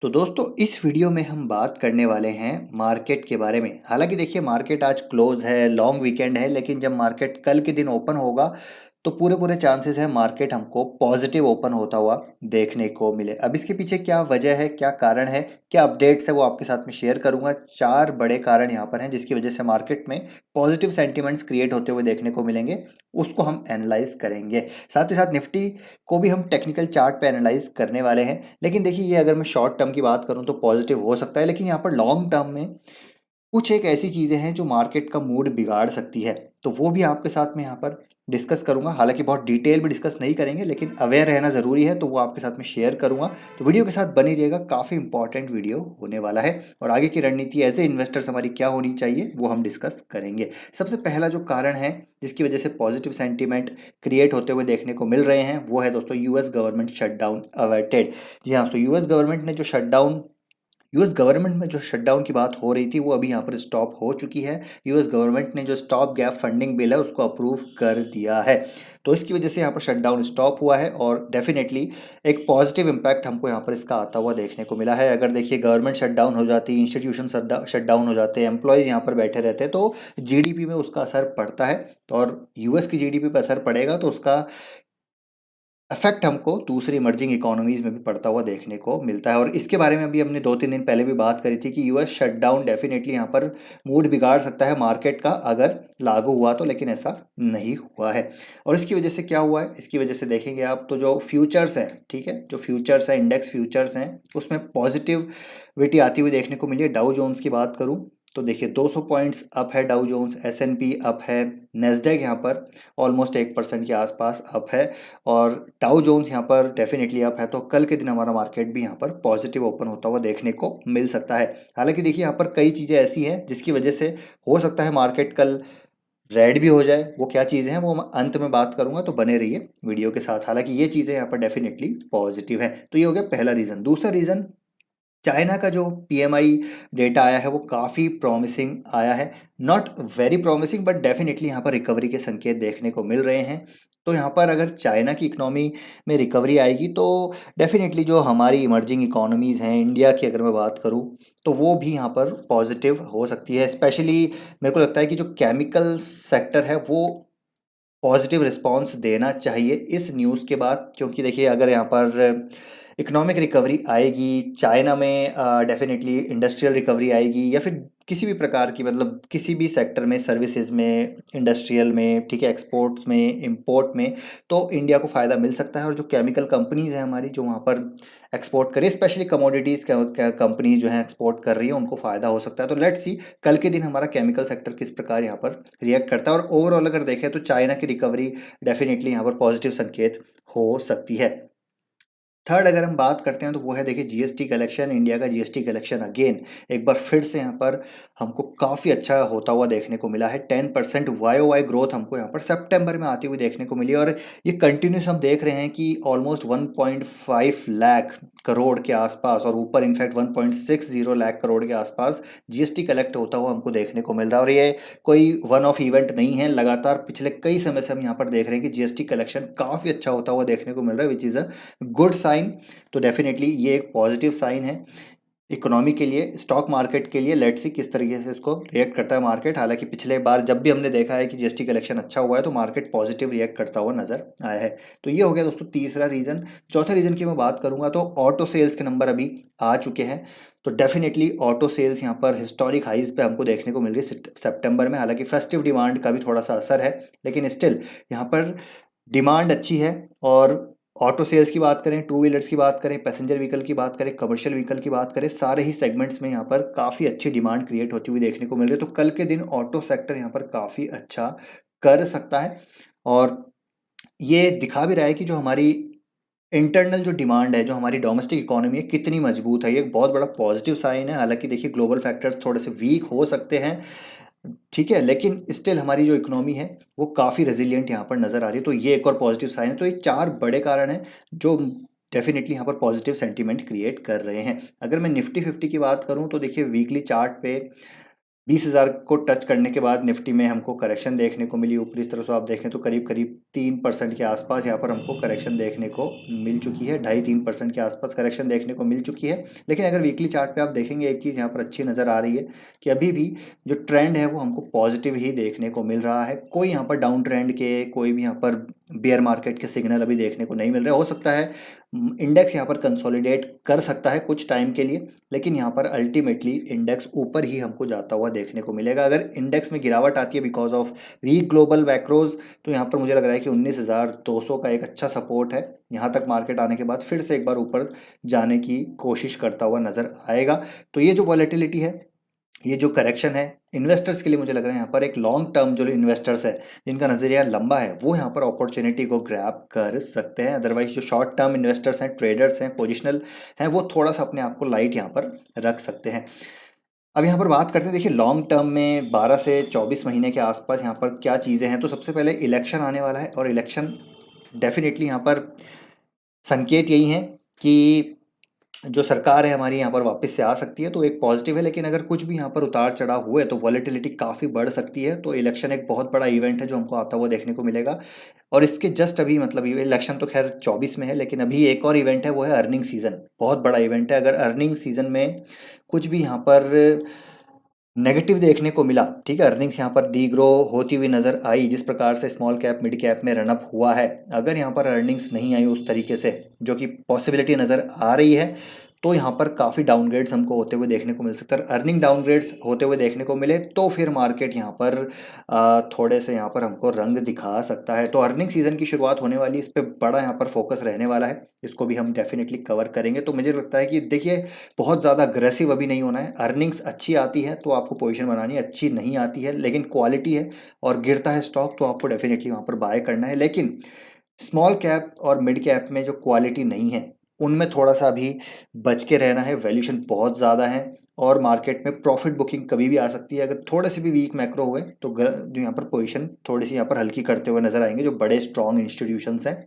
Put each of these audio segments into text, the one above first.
तो दोस्तों इस वीडियो में हम बात करने वाले हैं मार्केट के बारे में। हालांकि देखिए मार्केट आज क्लोज है, लॉन्ग वीकेंड है, लेकिन जब मार्केट कल के दिन ओपन होगा तो पूरे पूरे चांसेस है मार्केट हमको पॉजिटिव ओपन होता हुआ देखने को मिले। अब इसके पीछे क्या वजह है, क्या कारण है, क्या अपडेट्स है, वो आपके साथ में शेयर करूंगा। चार बड़े कारण यहाँ पर हैं जिसकी वजह से मार्केट में पॉजिटिव सेंटिमेंट्स क्रिएट होते हुए देखने को मिलेंगे। उसको हम एनालाइज करेंगे। साथ ही साथ निफ्टी को भी हम टेक्निकल चार्ट पे एनालाइज करने वाले हैं। लेकिन देखिए ये अगर मैं शॉर्ट टर्म की बात करूं तो पॉजिटिव हो सकता है, लेकिन यहाँ पर लॉन्ग टर्म में कुछ एक ऐसी चीज़ें हैं जो मार्केट का मूड बिगाड़ सकती है। तो वो भी आपके साथ में यहाँ पर डिस्कस करूंगा। हालांकि बहुत डिटेल में डिस्कस नहीं करेंगे, लेकिन अवेयर रहना ज़रूरी है, तो वो आपके साथ में शेयर करूंगा। तो वीडियो के साथ बनी रहिएगा, काफ़ी इंपॉर्टेंट वीडियो होने वाला है। और आगे की रणनीति एज ए इन्वेस्टर्स हमारी क्या होनी चाहिए वो हम डिस्कस करेंगे। सबसे पहला जो कारण है जिसकी वजह से पॉजिटिव सेंटीमेंट क्रिएट होते हुए देखने को मिल रहे हैं वो है दोस्तों यूएस गवर्नमेंट शटडाउन अवर्टेड। जी हाँ, तो यूएस गवर्नमेंट में जो शटडाउन की बात हो रही थी वो अभी यहाँ पर स्टॉप हो चुकी है। यूएस गवर्नमेंट ने जो स्टॉप गैप फंडिंग बिल है उसको अप्रूव कर दिया है। तो इसकी वजह से यहाँ पर शटडाउन स्टॉप हुआ है और डेफिनेटली एक पॉजिटिव इम्पैक्ट हमको यहाँ पर इसका आता हुआ देखने को मिला है। अगर देखिए गवर्नमेंट शटडाउन हो जाती, इंस्टीट्यूशन शटडाउन हो जाते, एम्प्लॉयज़ यहाँ पर बैठे रहते तो जीडीपी में उसका असर पड़ता है। तो और यूएस की जीडीपी पर असर पड़ेगा तो उसका इफेक्ट हमको दूसरी इमर्जिंग इकोनॉमीज में भी पड़ता हुआ देखने को मिलता है। और इसके बारे में अभी हमने 2-3 दिन पहले भी बात करी थी कि यूएस शटडाउन डेफिनेटली यहाँ पर मूड बिगाड़ सकता है मार्केट का अगर लागू हुआ तो, लेकिन ऐसा नहीं हुआ है। और इसकी वजह से क्या हुआ है, इसकी वजह से देखेंगे आप तो जो फ्यूचर्स हैं, ठीक है, जो फ्यूचर्स हैं, इंडेक्स फ्यूचर्स हैं, उसमें पॉजिटिविटी आती हुई देखने को मिली है। डाउ जोन्स की बात करूँ तो देखिए 200 पॉइंट्स अप है डाउ जोन्स, एसएनपी अप है, नेस्डेक यहाँ पर ऑलमोस्ट 1% के आसपास अप है और डाउ जोन्स यहाँ पर डेफिनेटली अप है। तो कल के दिन हमारा मार्केट भी यहाँ पर पॉजिटिव ओपन होता हुआ देखने को मिल सकता है। हालांकि देखिए यहाँ पर कई चीज़ें ऐसी हैं जिसकी वजह से हो सकता है मार्केट कल रेड भी हो जाए। वो क्या चीज़ें हैं वो मैं अंत में बात करूंगा, तो बने रहिए वीडियो के साथ। हालांकि ये चीज़ें यहाँ पर डेफिनेटली पॉजिटिव है। तो ये हो गया पहला रीज़न। दूसरा रीज़न, चाइना का जो पीएमआई डेटा आया है वो काफ़ी प्रॉमिसिंग आया है। Not very promising but definitely यहाँ पर रिकवरी के संकेत देखने को मिल रहे हैं। तो यहाँ पर अगर चाइना की इकोनॉमी में रिकवरी आएगी तो डेफिनेटली जो हमारी इमर्जिंग इकोनॉमीज़ हैं, इंडिया की अगर मैं बात करूँ तो वो भी यहाँ पर पॉजिटिव हो सकती है। स्पेशली मेरे को लगता है कि जो केमिकल सेक्टर है वो पॉजिटिव रिस्पॉन्स देना चाहिए इस न्यूज़ के बाद। क्योंकि देखिए अगर यहाँ पर इकोनॉमिक रिकवरी आएगी चाइना में, डेफिनेटली इंडस्ट्रियल रिकवरी आएगी, या फिर किसी भी प्रकार की, मतलब किसी भी सेक्टर में, सर्विसेज में, इंडस्ट्रियल में, ठीक है, एक्सपोर्ट्स में, इंपोर्ट में, तो इंडिया को फ़ायदा मिल सकता है। और जो केमिकल कंपनीज़ हैं हमारी जो वहाँ पर एक्सपोर्ट करें, स्पेशली कमोडिटीज़ कंपनीज जो हैं एक्सपोर्ट कर रही हैं, उनको फ़ायदा हो सकता है। तो लेट्स सी कल के दिन हमारा केमिकल सेक्टर किस प्रकार यहाँ पर रिएक्ट करता है। और ओवरऑल अगर देखें तो चाइना की रिकवरी डेफिनेटली यहाँ पर पॉजिटिव संकेत हो सकती है। थर्ड अगर हम बात करते हैं तो वो है देखिए जीएसटी कलेक्शन। इंडिया का जीएसटी कलेक्शन अगेन एक बार फिर से यहाँ पर हमको काफ़ी अच्छा होता हुआ देखने को मिला है। 10% वाई ग्रोथ हमको यहाँ पर सितंबर में आती हुई देखने को मिली और ये कंटिन्यूस हम देख रहे हैं कि ऑलमोस्ट 1.5 लाख करोड़ के आसपास, और ऊपर इनफैक्ट 1.60 लाख करोड़ के आसपास जीएसटी कलेक्ट होता हुआ हमको देखने को मिल रहा है। और ये कोई वन ऑफ इवेंट नहीं है, लगातार पिछले कई समय से हम यहाँ पर देख रहे हैं कि जीएसटी कलेक्शन काफ़ी अच्छा होता हुआ देखने को मिल रहा है, which is a good sign. तो डेफिनेटली ये एक पॉजिटिव साइन है इकोनॉमी के लिए, स्टॉक मार्केट के लिए। लेट्स सी किस तरीके से इसको रिएक्ट करता है मार्केट। हालांकि पिछले बार जब भी हमने देखा है कि जीएसटी कलेक्शन अच्छा हुआ है तो मार्केट पॉजिटिव रिएक्ट करता हुआ नजर आया है। तो ये हो गया दोस्तों तीसरा रीजन। चौथे रीजन की मैं बात करूंगा तो ऑटो सेल्स के नंबर अभी आ चुके हैं। तो डेफिनेटली ऑटो सेल्स यहाँ पर हिस्टोरिक हाइज पे हमको देखने को मिल रही है सितंबर में। हालांकि फेस्टिव डिमांड का भी थोड़ा सा असर है, लेकिन स्टिल यहाँ पर डिमांड अच्छी है। और ऑटो सेल्स की बात करें, टू व्हीलर्स की बात करें, पैसेंजर व्हीकल की बात करें, कमर्शियल व्हीकल की बात करें, सारे ही सेगमेंट्स में यहाँ पर काफ़ी अच्छी डिमांड क्रिएट होती हुई देखने को मिल रही है। तो कल के दिन ऑटो सेक्टर यहाँ पर काफ़ी अच्छा कर सकता है। और ये दिखा भी रहा है कि जो हमारी इंटरनल जो डिमांड है, जो हमारी डोमेस्टिक इकोनॉमी है, कितनी मजबूत है। ये एक बहुत बड़ा पॉजिटिव साइन है। हालांकि देखिए ग्लोबल फैक्टर्स थोड़े से वीक हो सकते हैं, ठीक है, लेकिन स्टिल हमारी जो इकोनॉमी है वो काफ़ी रेजिलियंट यहाँ पर नज़र आ रही है। तो ये एक और पॉजिटिव साइन है। तो ये चार बड़े कारण हैं जो डेफिनेटली यहाँ पर पॉजिटिव सेंटीमेंट क्रिएट कर रहे हैं। अगर मैं निफ्टी 50 की बात करूँ तो देखिए वीकली चार्ट पे 20,000 को टच करने के बाद निफ्टी में हमको करेक्शन देखने को मिली ऊपरी तरफ से। आप देखें तो करीब करीब 3% के आसपास यहाँ पर हमको करेक्शन देखने को मिल चुकी है, 2.5-3% के आसपास करेक्शन देखने को मिल चुकी है। लेकिन अगर वीकली चार्ट पे आप देखेंगे एक चीज़ यहाँ पर अच्छी नज़र आ रही है कि अभी भी जो ट्रेंड है वो हमको पॉजिटिव ही देखने को मिल रहा है। कोई यहाँ पर डाउन ट्रेंड के, कोई भी यहाँ पर बेयर मार्केट के सिग्नल अभी देखने को नहीं मिल रहे। हो सकता है इंडेक्स यहाँ पर कंसोलिडेट कर सकता है कुछ टाइम के लिए, लेकिन यहाँ पर अल्टीमेटली इंडेक्स ऊपर ही हमको जाता हुआ देखने को मिलेगा। अगर इंडेक्स में गिरावट आती है because of weak global macros, तो यहाँ पर मुझे लग रहा है कि 19,200 का एक अच्छा सपोर्ट है। यहाँ तक मार्केट आने के बाद फिर से एक बार ऊपर जाने की कोशिश करता हुआ नजर आएगा। तो ये जो वॉलेटिलिटी है, ये जो करेक्शन है, इन्वेस्टर्स के लिए मुझे लग रहा है यहाँ पर एक लॉन्ग टर्म जो इन्वेस्टर्स है जिनका नज़रिया लंबा है वो यहाँ पर अपॉर्चुनिटी को ग्रैब कर सकते हैं। अदरवाइज जो शॉर्ट टर्म इन्वेस्टर्स हैं, ट्रेडर्स हैं, पोजिशनल हैं, वो थोड़ा सा अपने आप को लाइट यहाँ पर रख सकते हैं। अब यहाँ पर बात करते हैं, देखिए लॉन्ग टर्म में 12 से 24 महीने के आसपास यहाँ पर क्या चीज़ें हैं। तो सबसे पहले इलेक्शन आने वाला है और इलेक्शन डेफिनेटली यहाँ पर संकेत यही है कि जो सरकार है हमारी यहाँ पर वापस से आ सकती है, तो एक पॉजिटिव है। लेकिन अगर कुछ भी यहाँ पर उतार चढ़ाव हुए तो वॉलेटिलिटी काफ़ी बढ़ सकती है। तो इलेक्शन एक बहुत बड़ा इवेंट है जो हमको आता हुआ देखने को मिलेगा। और इसके जस्ट अभी मतलब ये इलेक्शन तो खैर 24 में है, लेकिन अभी एक और इवेंट है, वो है अर्निंग सीजन। बहुत बड़ा इवेंट है। अगर अर्निंग सीजन में कुछ भी यहाँ पर नेगेटिव देखने को मिला, ठीक है, अर्निंग्स यहाँ पर डी ग्रो होती हुई नज़र आई, जिस प्रकार से स्मॉल कैप मिड कैप में रनअप हुआ है, अगर यहाँ पर अर्निंग्स नहीं आई उस तरीके से जो कि पॉसिबिलिटी नज़र आ रही है, तो यहाँ पर काफ़ी डाउनग्रेड्स हमको होते हुए देखने को मिल सकता है। अर्निंग डाउनग्रेड्स होते हुए देखने को मिले तो फिर मार्केट यहाँ पर थोड़े से यहाँ पर हमको रंग दिखा सकता है। तो अर्निंग सीजन की शुरुआत होने वाली, इस पर बड़ा यहाँ पर फोकस रहने वाला है, इसको भी हम डेफिनेटली कवर करेंगे। तो मुझे लगता है कि देखिए बहुत ज़्यादा अग्रेसिव अभी नहीं होना है। अर्निंग्स अच्छी आती है तो आपको पोजीशन बनानी है, अच्छी नहीं आती है लेकिन क्वालिटी है और गिरता है स्टॉक तो आपको डेफिनेटली वहाँ पर बाय करना है। लेकिन स्मॉल कैप और मिड कैप में जो क्वालिटी नहीं है उनमें थोड़ा सा अभी बच के रहना है। वैल्यूएशन बहुत ज़्यादा है और मार्केट में प्रॉफिट बुकिंग कभी भी आ सकती है। अगर थोड़े से भी वीक मैक्रो हुए तो जो यहाँ पर पोजीशन थोड़ी सी यहाँ पर हल्की करते हुए नजर आएंगे जो बड़े स्ट्रॉन्ग इंस्टीट्यूशंस हैं।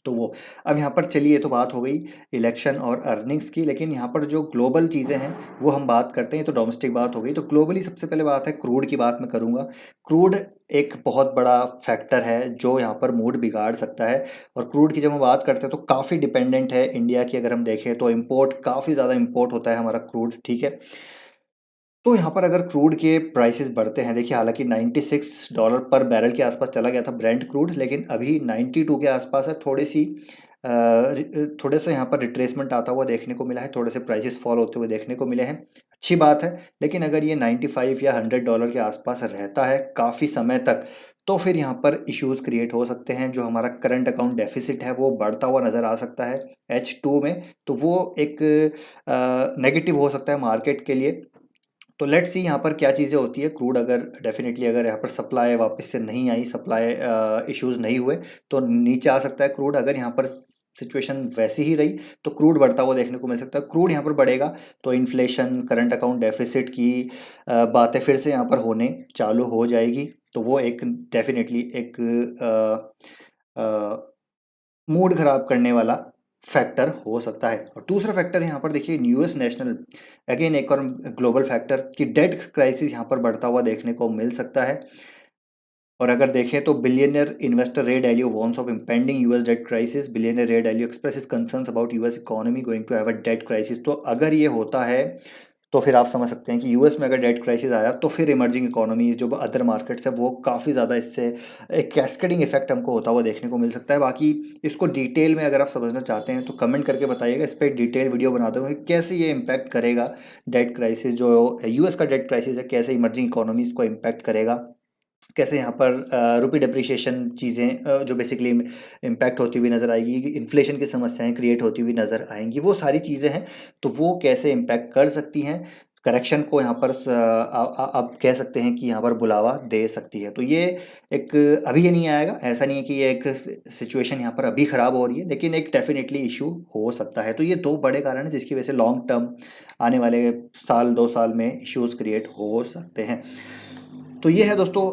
तो वो अब यहाँ पर चलिए, तो बात हो गई इलेक्शन और अर्निंग्स की, लेकिन यहाँ पर जो ग्लोबल चीज़ें हैं वो हम बात करते हैं। तो डोमेस्टिक बात हो गई, तो ग्लोबली सबसे पहले बात है क्रूड की बात मैं करूँगा। क्रूड एक बहुत बड़ा फैक्टर है जो यहाँ पर मूड बिगाड़ सकता है। और क्रूड की जब हम बात करते हैं तो काफ़ी डिपेंडेंट है इंडिया की। अगर हम देखें तो इम्पोर्ट काफ़ी ज़्यादा इम्पोर्ट होता है हमारा क्रूड, ठीक है। तो यहाँ पर अगर क्रूड के प्राइसेस बढ़ते हैं, देखिए हालांकि $96 पर बैरल के आसपास चला गया था ब्रेंट क्रूड, लेकिन अभी 92 के आसपास है। थोड़े से यहाँ पर रिट्रेसमेंट आता हुआ देखने को मिला है, थोड़े से प्राइसेस फॉल होते हुए देखने को मिले हैं, अच्छी बात है। लेकिन अगर ये 95 या $100 के आसपास रहता है काफ़ी समय तक, तो फिर यहाँ पर इश्यूज़ क्रिएट हो सकते हैं। जो हमारा करंट अकाउंट डेफिसिट है वो बढ़ता हुआ नज़र आ सकता है H2 में, तो वो एक नेगेटिव हो सकता है मार्केट के लिए। तो लेट्स सी यहाँ पर क्या चीज़ें होती है। क्रूड अगर डेफिनेटली अगर यहाँ पर सप्लाई वापस से नहीं आई, सप्लाई इश्यूज नहीं हुए, तो नीचे आ सकता है क्रूड। अगर यहाँ पर सिचुएशन वैसी ही रही तो क्रूड बढ़ता हुआ देखने को मिल सकता है। क्रूड यहाँ पर बढ़ेगा तो इन्फ्लेशन, करंट अकाउंट डेफिसिट की बातें फिर से यहाँ पर होने चालू हो जाएगी। तो वो एक डेफिनेटली एक मूड खराब करने वाला फैक्टर हो सकता है। और दूसरा फैक्टर यहाँ पर देखिए यूएस नेशनल, अगेन एक और ग्लोबल फैक्टर कि डेट क्राइसिस यहाँ पर बढ़ता हुआ देखने को मिल सकता है। और अगर देखें तो billionaire investor Ray Dalio warns of impending US debt crisis. Billionaire Ray Dalio expresses concerns about US economy going to have a debt crisis. तो अगर ये होता है तो फिर आप समझ सकते हैं कि यूएस में अगर डेट क्राइसिस आया तो फिर इमर्जिंग इकोनॉमीज जो अदर मार्केट्स है वो काफ़ी ज़्यादा इससे एक कैस्केडिंग इफेक्ट हमको होता हुआ देखने को मिल सकता है। बाकी इसको डिटेल में अगर आप समझना चाहते हैं तो कमेंट करके बताइएगा, इस पर डिटेल वीडियो बना दूँगा कि कैसे ये इम्पैक्ट करेगा डेट क्राइसिस, जो यूएस का डेट क्राइसिस है कैसे इमर्जिंग इकोनॉमीज़ को इम्पैक्ट करेगा, कैसे यहाँ पर रुपी डिप्रिशिएशन चीज़ें जो बेसिकली इम्पैक्ट होती हुई नज़र आएगी, इन्फ्लेशन की समस्याएं क्रिएट होती हुई नज़र आएंगी, वो सारी चीज़ें हैं। तो वो कैसे इम्पैक्ट कर सकती हैं करेक्शन को, यहाँ पर आप कह सकते हैं कि यहाँ पर बुलावा दे सकती है। तो ये एक अभी ये नहीं आएगा, ऐसा नहीं है कि ये एक सिचुएशन यहाँ पर अभी ख़राब हो रही है, लेकिन एक डेफिनेटली इशू हो सकता है। तो ये दो बड़े कारण हैं जिसकी वजह से लॉन्ग टर्म आने वाले साल 2 साल में इश्यूज़ क्रिएट हो सकते हैं। तो ये है दोस्तों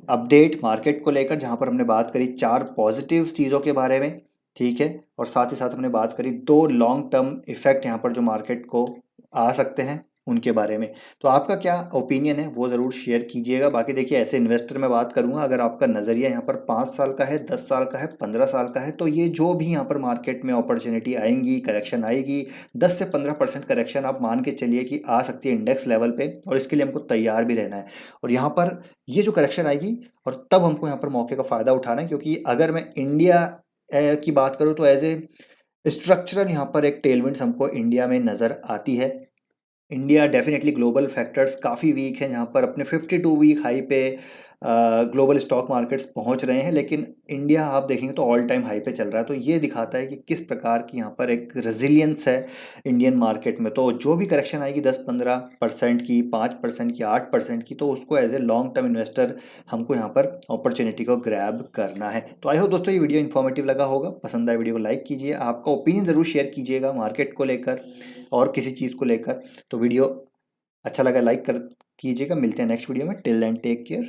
अपडेट मार्केट को लेकर, जहाँ पर हमने बात करी 4 पॉजिटिव चीज़ों के बारे में, ठीक है। और साथ ही साथ हमने बात करी 2 लॉन्ग टर्म इफेक्ट यहाँ पर जो मार्केट को आ सकते हैं उनके बारे में। तो आपका क्या ओपिनियन है वो ज़रूर शेयर कीजिएगा। बाकी देखिए ऐसे इन्वेस्टर में बात करूँगा, अगर आपका नज़रिया यहाँ पर 5 साल का है, 10 साल का है, 15 साल का है, तो ये जो भी यहाँ पर मार्केट में अपॉर्चुनिटी आएंगी, करेक्शन आएगी, 10 से 15% करेक्शन आप मान के चलिए कि आ सकती है इंडेक्स लेवल पे, और इसके लिए हमको तैयार भी रहना है। और यहाँ पर ये जो करेक्शन आएगी और तब हमको यहाँ पर मौके का फ़ायदा उठाना है, क्योंकि अगर मैं इंडिया की बात करूँ तो एज ए स्ट्रक्चरल यहाँ पर एक टेलविंड्स हमको इंडिया में नज़र आती है। इंडिया डेफिनेटली ग्लोबल फैक्टर्स काफ़ी वीक हैं, जहाँ पर अपने 52 वीक हाई पे ग्लोबल स्टॉक मार्केट्स पहुँच रहे हैं, लेकिन इंडिया आप देखेंगे तो ऑल टाइम हाई पे चल रहा है। तो ये दिखाता है कि किस प्रकार की यहाँ पर एक रेजिलियंस है इंडियन मार्केट में। तो जो भी करेक्शन आएगी 10-15% की, 5% की, 8% की, तो उसको as a long term investor हमको यहाँ पर अपॉर्चुनिटी को ग्रैब करना है। तो आई होप दोस्तों ये वीडियो इन्फॉर्मेटिव लगा होगा। पसंद आए वीडियो को लाइक कीजिए, आपका ओपिनियन ज़रूर शेयर कीजिएगा मार्केट को लेकर और किसी चीज़ को लेकर। तो वीडियो अच्छा लगा लाइक कर कीजिएगा। मिलते हैं नेक्स्ट वीडियो में। Till then take care.